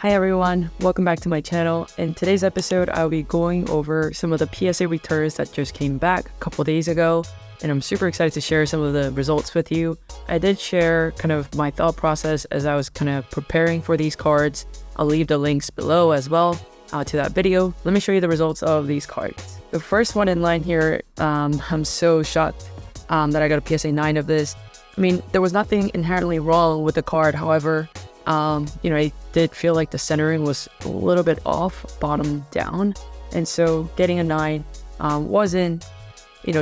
Hi everyone, welcome back to my channel. In today's episode, I'll be going over some of the PSA returns that just came back a couple days ago, and I'm super excited to share some of the results with you. I did share kind of my thought process as I was kind of preparing for these cards. I'll leave the links below as well to that video. Let me show you the results of these cards. The first one in line here, I'm so shocked that I got a PSA 9 of this. I mean, there was nothing inherently wrong with the card, however, I did feel like the centering was a little bit off, bottom down. And so getting a 9 wasn't,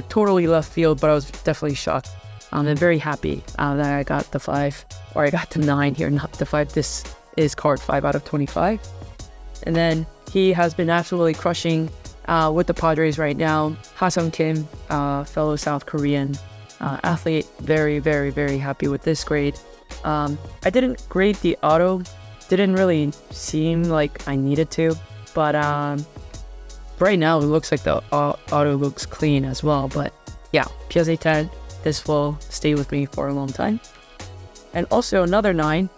totally left field, but I was definitely shocked. I'm very happy that I got the 5, or I got the 9 here, not the 5. This is card 5 out of 25. And then he has been absolutely crushing with the Padres right now. Ha-Sung Kim, fellow South Korean athlete, very, very, very happy with this grade. I didn't grade the auto, didn't really seem like I needed to, but right now it looks like the auto looks clean as well. But yeah, PSA 10, this will stay with me for a long time. And also another 9,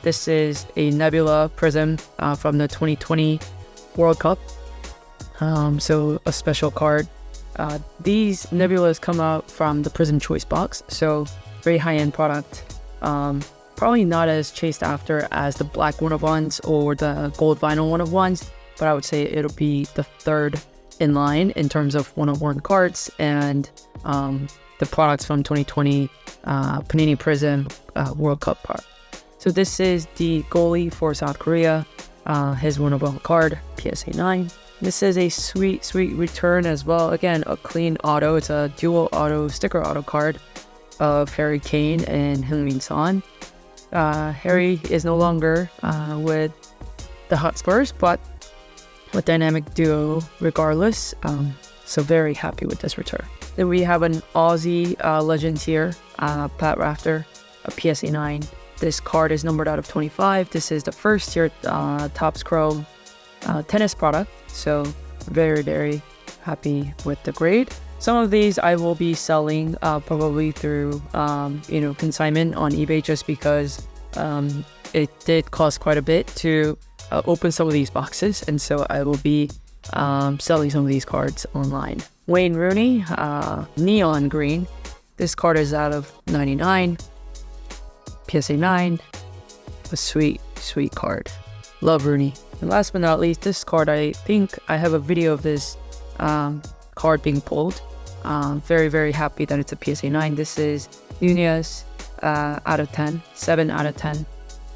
this is a Nebula Prism from the 2020 World Cup, so a special card. These Nebulas come out from the Prism Choice box, so very high-end product. Probably not as chased after as the black one-of-ones or the gold vinyl one-of-ones, but I would say it'll be the third in line in terms of one-of-one cards and the products from 2020 Panini Prism World Cup card. So this is the goalie for South Korea, his one-of-one card, PSA 9. This is a sweet return as well. Again, a clean auto. It's a dual auto, sticker auto card of Harry Kane and Heung-min Son. Harry is no longer with the Hotspurs, but a dynamic duo regardless. So very happy with this return. Then we have an Aussie legend here, Pat Rafter, a PSA 9. This card is numbered out of 25. This is the first year Topps Chrome tennis product. So very, very happy with the grade. Some of these I will be selling probably through, consignment on eBay, just because it did cost quite a bit to open some of these boxes. And so I will be selling some of these cards online. Wayne Rooney, Neon Green. This card is out of 99. PSA 9. A sweet card. Love Rooney. And last but not least, this card, I think I have a video of this card being pulled. Very, very happy that it's a PSA 9. This is Nunez out of 10, 7 out of 10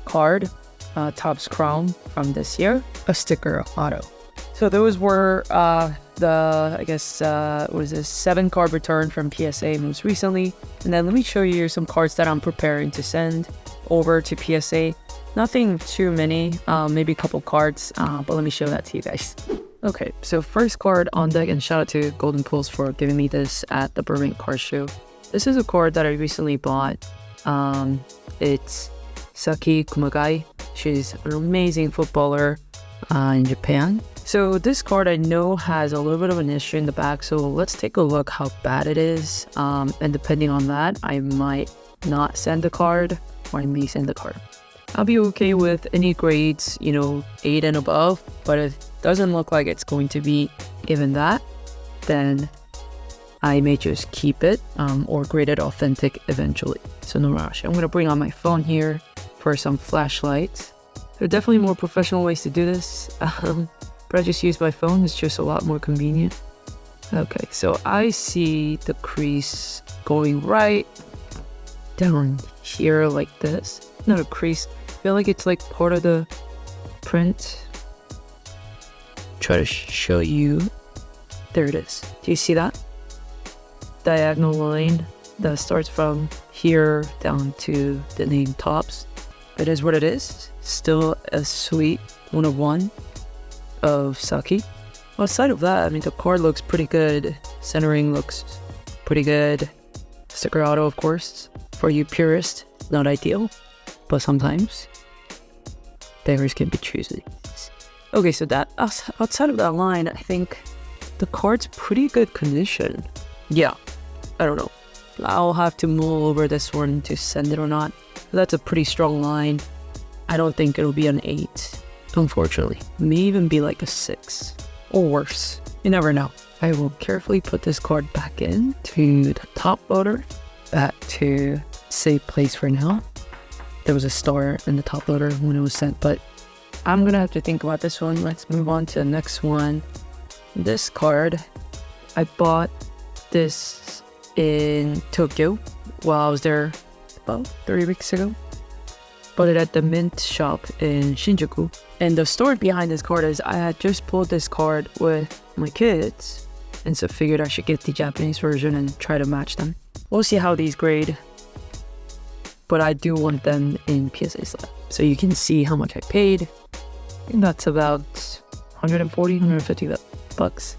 card, Topps Chrome from this year, a sticker auto. So those were the 7 card return from PSA most recently. And then let me show you some cards that I'm preparing to send over to PSA. Nothing too many, maybe a couple cards, but let me show that to you guys. Okay, so first card on deck, and shout out to Golden Pulse for giving me this at the Burbank Card Show. This is a card that I recently bought. It's Saki Kumagai. She's an amazing footballer in Japan. So this card I know has a little bit of an issue in the back, so let's take a look how bad it is. And depending on that, I might not send the card, or I may send the card. I'll be okay with any grades, 8 and above, but if it doesn't look like it's going to be even that, then I may just keep it or grade it authentic eventually. So no rush. I'm going to bring on my phone here for some flashlights. There are definitely more professional ways to do this, but I just use my phone. It's just a lot more convenient. Okay, so I see the crease going right down here like this. Not a crease. I feel like it's like part of the print. Try to show you. There it is. Do you see that? Diagonal line that starts from here down to the name Topps. It is what it is. Still a sweet one-of-one of Saki. Outside of that, I mean, the card looks pretty good. Centering looks pretty good. Sticker auto, of course. For you purists, not ideal, but sometimes beggars can be choosy. Okay, so that outside of that line, I think the card's pretty good condition. Yeah, I don't know. I'll have to mull over this one to send it or not. But that's a pretty strong line. I don't think it'll be an 8. unfortunately. May even be like a 6 or worse. You never know. I will carefully put this card back in to the top loader, back to safe place for now. There was a star in the top loader when it was sent, but I'm gonna have to think about this one. Let's move on to the next one. This card, I bought this in Tokyo while I was there about 3 weeks ago. Bought it at the mint shop in Shinjuku. And the story behind this card is I had just pulled this card with my kids, and so figured I should get the Japanese version and try to match them. We'll see how these grade, but I do want them in PSA slab. So you can see how much I paid. I think that's about 140, 150 bucks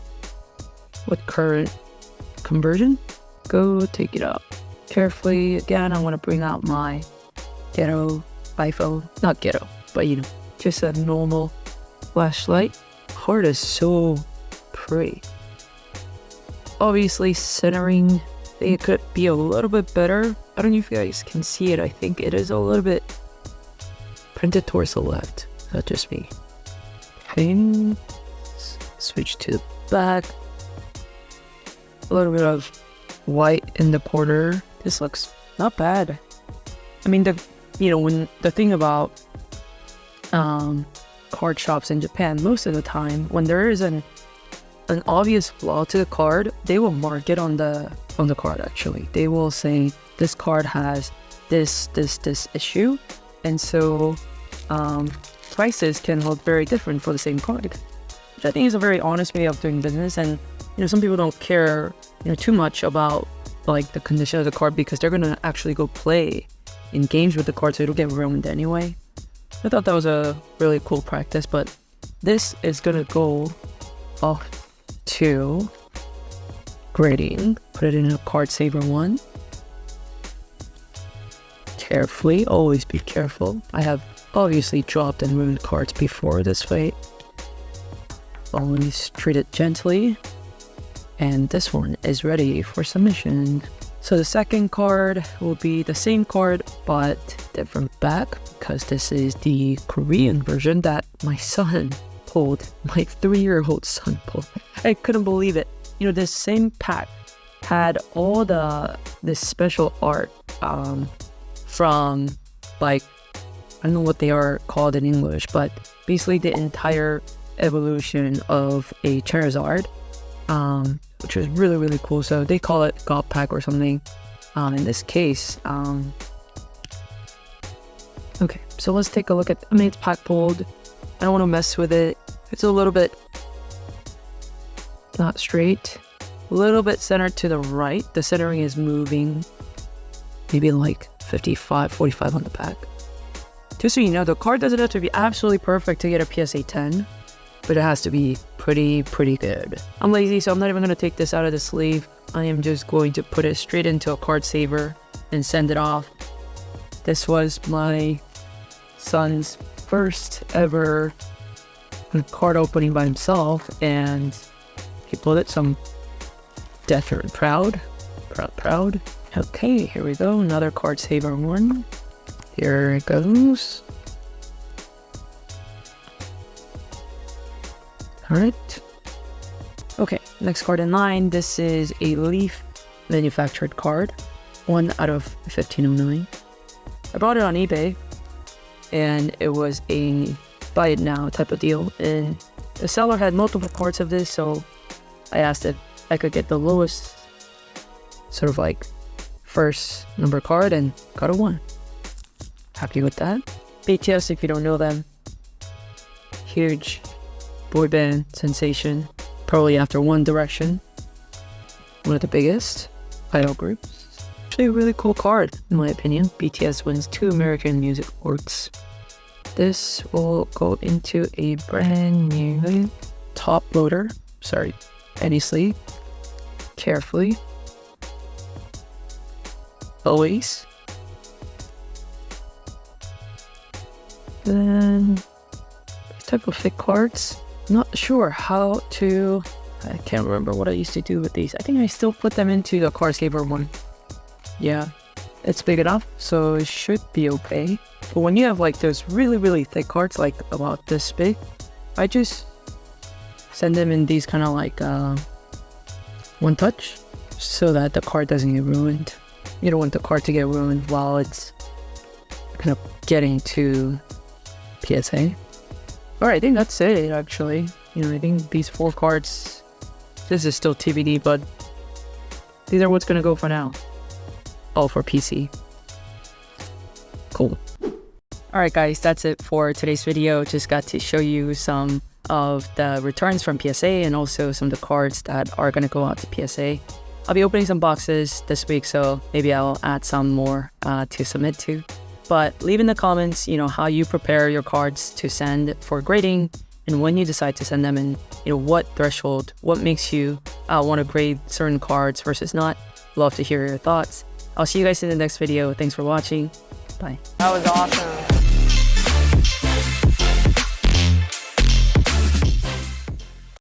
with current conversion. Go take it out carefully. Again, I want to bring out my ghetto iPhone. Not ghetto, but you know, just a normal flashlight. Card is so pretty. Obviously, centering, I think it could be a little bit better. I don't know if you guys can see it. I think it is a little bit printed towards the left. That's just me. Okay. Switch to the back. A little bit of white in the corner. This looks not bad. I mean, when the thing about card shops in Japan, most of the time when there is an obvious flaw to the card, they will mark it on the card. Actually, they will say this card has this issue, and so prices can look very different for the same card, which I think is a very honest way of doing business. And some people don't care too much about like the condition of the card because they're gonna actually go play in games with the card, so it'll get ruined anyway. I thought that was a really cool practice, but this is gonna go off to grading. Put it in a card saver 1. Carefully, always be careful. I have obviously dropped and ruined cards before this way. Always treat it gently. And this one is ready for submission. So the second card will be the same card but different back, because this is the Korean version that my son pulled. My 3-year-old son pulled. I couldn't believe it. This same pack had all this special art from, like, I don't know what they are called in English, but basically the entire evolution of a Charizard, which was really, really cool. So they call it God Pack or something in this case. Okay, so let's take a look at, it's pack pulled. I don't want to mess with it. It's a little bit not straight, a little bit centered to the right. The centering is moving maybe like 55, 45 on the back. Just so you know, the card doesn't have to be absolutely perfect to get a PSA 10, but it has to be pretty good. I'm lazy, so I'm not even going to take this out of the sleeve. I am just going to put it straight into a card saver and send it off. This was my son's first ever card opening by himself, and he pulled it, so I'm definitely proud. Okay, here we go, another card saver 1. Here it goes. Alright. Okay, next card in line. This is a Leaf manufactured card. 1 out of 1509. I bought it on eBay, and it was a buy it now type of deal. And the seller had multiple cards of this, so I asked if I could get the lowest sort of like first number card, and got a 1. Happy with that. BTS, if you don't know them, huge boy band sensation, probably after One Direction, one of the biggest idol groups. Actually a really cool card in my opinion. BTS wins 2 American Music Awards. This will go into a brand new top loader, penny sleeve, carefully, always. Then this type of thick cards, not sure how to, I can't remember what I used to do with these. I think I still put them into the card saver 1. Yeah, it's big enough, so it should be okay. But when you have like those really thick cards, like about this big, I just send them in these kind of like one touch so that the card doesn't get ruined. You don't want the card to get ruined while it's kind of getting to PSA. Alright, I think that's it actually. You know, I think these 4 cards, this is still TBD, but these are what's gonna go for now. All for PC. Cool. Alright guys, that's it for today's video. Just got to show you some of the returns from PSA and also some of the cards that are gonna go out to PSA. I'll be opening some boxes this week, so maybe I'll add some more to submit to. But leave in the comments, you know, how you prepare your cards to send for grading and when you decide to send them, and you know what threshold, what makes you want to grade certain cards versus not. Love to hear your thoughts. I'll see you guys in the next video. Thanks for watching. Bye. That was awesome.